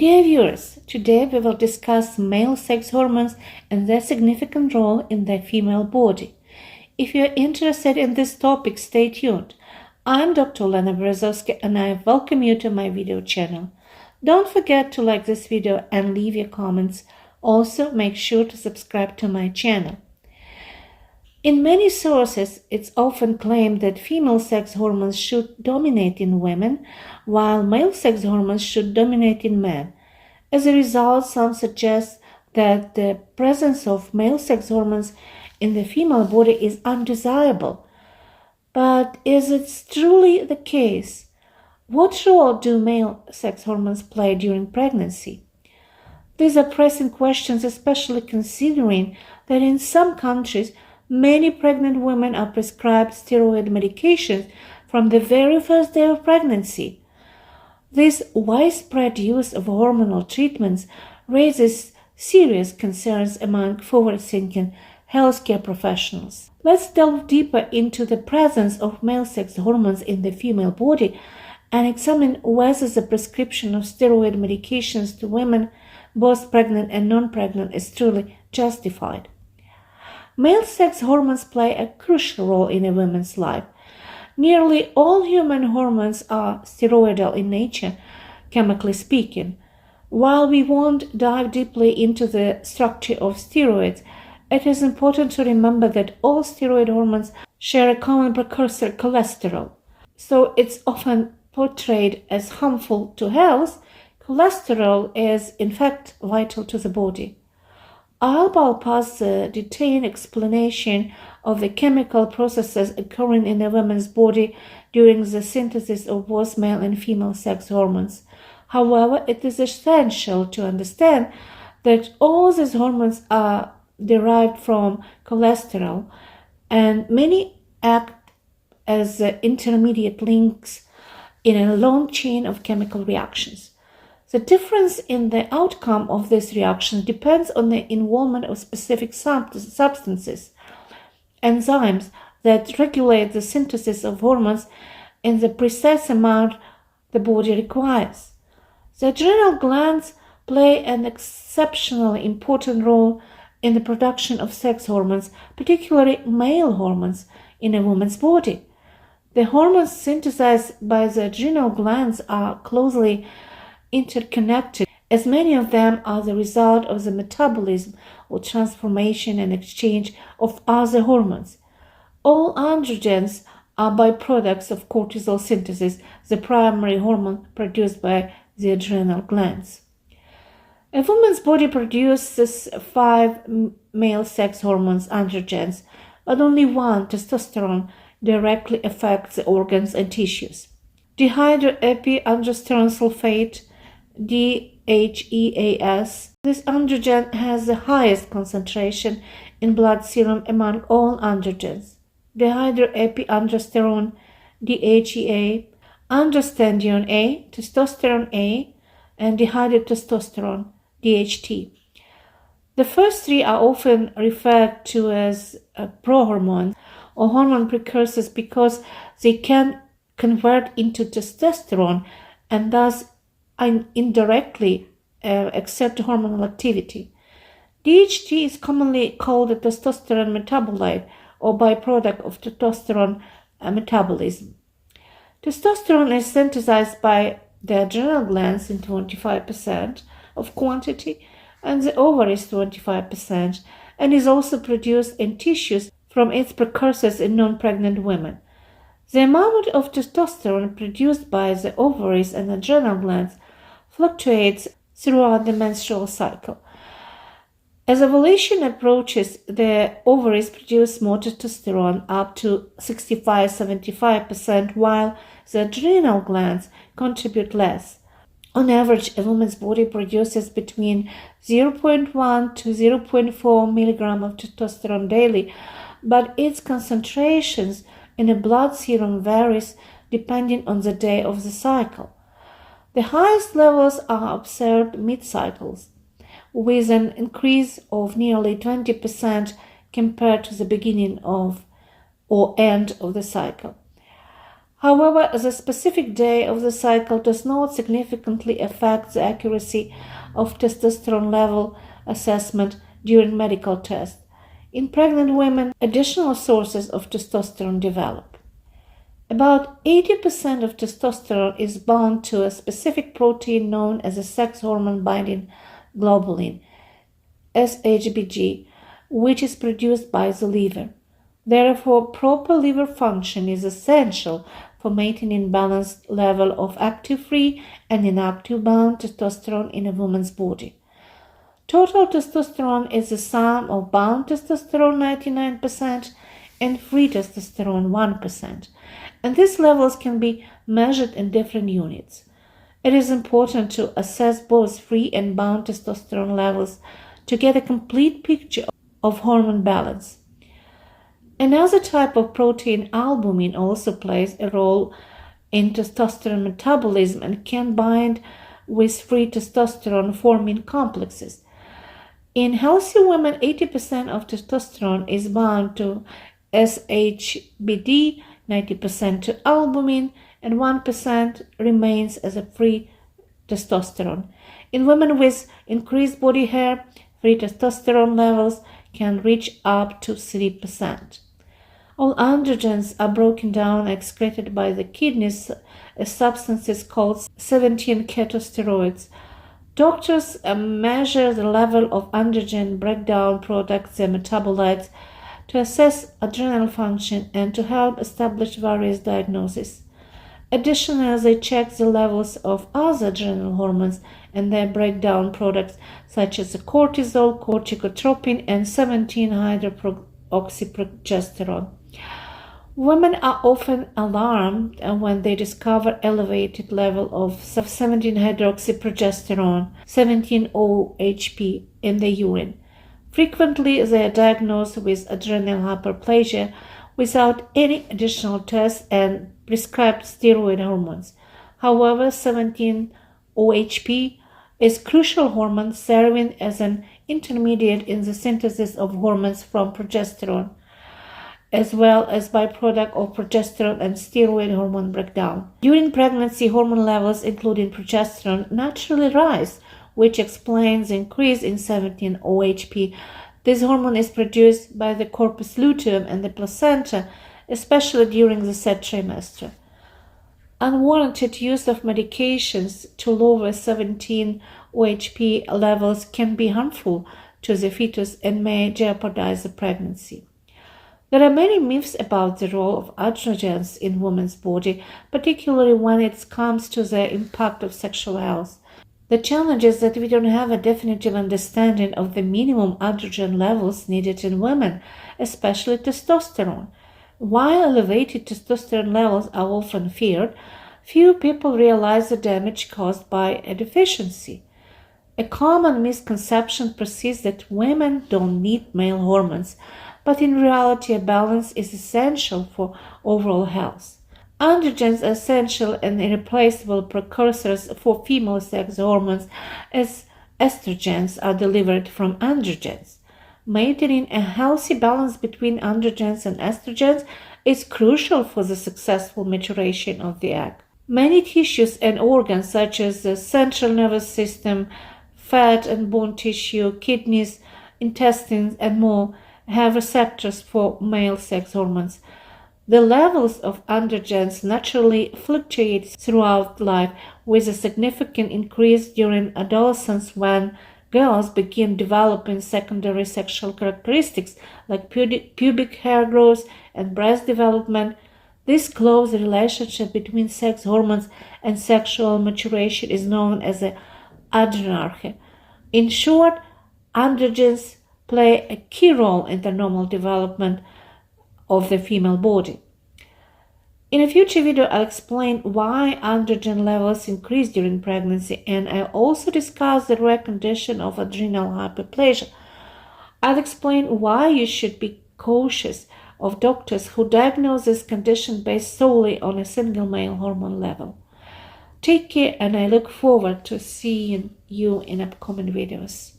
Dear viewers, today we will discuss male sex hormones and their significant role in the female body. If you are interested in this topic, stay tuned. I'm Dr. Olena Berezovska and I welcome you to my video channel. Don't forget to like this video and leave your comments. Also, make sure to subscribe to my channel. In many sources, it's often claimed that female sex hormones should dominate in women, while male sex hormones should dominate in men. As a result, some suggest that the presence of male sex hormones in the female body is undesirable. But is it truly the case? What role do male sex hormones play during pregnancy? These are pressing questions, especially considering that in some countries, many pregnant women are prescribed steroid medications from the very first day of pregnancy. This widespread use of hormonal treatments raises serious concerns among forward-thinking healthcare professionals. Let's delve deeper into the presence of male sex hormones in the female body and examine whether the prescription of steroid medications to women, both pregnant and non-pregnant, is truly justified. Male sex hormones play a crucial role in a woman's life. Nearly all human hormones are steroidal in nature, chemically speaking. While we won't dive deeply into the structure of steroids, it is important to remember that all steroid hormones share a common precursor, cholesterol. So it's often portrayed as harmful to health. Cholesterol is, in fact, vital to the body. I'll bypass the detailed explanation of the chemical processes occurring in a woman's body during the synthesis of both male and female sex hormones. However, it is essential to understand that all these hormones are derived from cholesterol, and many act as intermediate links in a long chain of chemical reactions. The difference in the outcome of this reaction depends on the involvement of specific substances, enzymes that regulate the synthesis of hormones in the precise amount the body requires. The adrenal glands play an exceptionally important role in the production of sex hormones, particularly male hormones, in a woman's body. The hormones synthesized by the adrenal glands are closely interconnected, as many of them are the result of the metabolism or transformation and exchange of other hormones. All androgens are byproducts of cortisol synthesis, the primary hormone produced by the adrenal glands. A woman's body produces 5 male sex hormones, androgens, but only one, testosterone, directly affects the organs and tissues. Dehydroepiandrosterone sulfate, DHEAS. This androgen has the highest concentration in blood serum among all androgens. Dehydroepiandrosterone, DHEA, androstenedione A, testosterone A, and dihydrotestosterone, DHT. The first three are often referred to as prohormones or hormone precursors because they can convert into testosterone and thus indirectly exert hormonal activity. DHT is commonly called a testosterone metabolite or byproduct of testosterone metabolism. Testosterone is synthesized by the adrenal glands in 25% of quantity and the ovaries 25%, and is also produced in tissues from its precursors in non-pregnant women. The amount of testosterone produced by the ovaries and adrenal glands fluctuates throughout the menstrual cycle. As ovulation approaches, the ovaries produce more testosterone, up to 65-75%, while the adrenal glands contribute less. On average, a woman's body produces between 0.1 to 0.4 mg of testosterone daily, but its concentrations in the blood serum varies depending on the day of the cycle. The highest levels are observed mid-cycles, with an increase of nearly 20% compared to the beginning of or end of the cycle. However, the specific day of the cycle does not significantly affect the accuracy of testosterone level assessment during medical tests. In pregnant women, additional sources of testosterone develop. About 80% of testosterone is bound to a specific protein known as a sex hormone binding globulin, SHBG, which is produced by the liver. Therefore, proper liver function is essential for maintaining balanced level of active free and inactive bound testosterone in a woman's body. Total testosterone is the sum of bound testosterone 99% and free testosterone 1%, and these levels can be measured in different units. It is important to assess both free and bound testosterone levels to get a complete picture of hormone balance. Another type of protein, albumin, also plays a role in testosterone metabolism and can bind with free testosterone forming complexes. In healthy women, 80% of testosterone is bound to SHBG, 90% to albumin, and 1% remains as a free testosterone. In women with increased body hair, free testosterone levels can reach up to 3%. All androgens are broken down and excreted by the kidneys as substances called 17-ketosteroids. Doctors measure the level of androgen breakdown products and metabolites to assess adrenal function and to help establish various diagnoses. Additionally, they check the levels of other adrenal hormones and their breakdown products such as cortisol, corticotropin, and 17-hydroxyprogesterone. Women are often alarmed when they discover elevated level of 17-hydroxyprogesterone, 17-OHP, in the urine. Frequently, they are diagnosed with adrenal hyperplasia without any additional tests and prescribed steroid hormones. However, 17-OHP is a crucial hormone serving as an intermediate in the synthesis of hormones from progesterone, as well as byproduct of progesterone and steroid hormone breakdown. During pregnancy, hormone levels, including progesterone, naturally rise, which explains the increase in 17-OHP. This hormone is produced by the corpus luteum and the placenta, especially during the third trimester. Unwarranted use of medications to lower 17-OHP levels can be harmful to the fetus and may jeopardize the pregnancy. There are many myths about the role of androgens in women's body, particularly when it comes to their impact of sexual health. The challenge is that we don't have a definitive understanding of the minimum androgen levels needed in women, especially testosterone. While elevated testosterone levels are often feared, few people realize the damage caused by a deficiency. A common misconception persists that women don't need male hormones, but in reality a balance is essential for overall health. Androgens are essential and irreplaceable precursors for female sex hormones, as estrogens are delivered from androgens. Maintaining a healthy balance between androgens and estrogens is crucial for the successful maturation of the egg. Many tissues and organs, such as the central nervous system, fat and bone tissue, kidneys, intestines, and more, have receptors for male sex hormones. The levels of androgens naturally fluctuate throughout life, with a significant increase during adolescence when girls begin developing secondary sexual characteristics like pubic hair growth and breast development. This close relationship between sex hormones and sexual maturation is known as a adrenarche. In short, androgens play a key role in the normal development of the female body. In a future video, I'll explain why androgen levels increase during pregnancy, and I'll also discuss the rare condition of adrenal hyperplasia. I'll explain why you should be cautious of doctors who diagnose this condition based solely on a single male hormone level. Take care, and I look forward to seeing you in upcoming videos.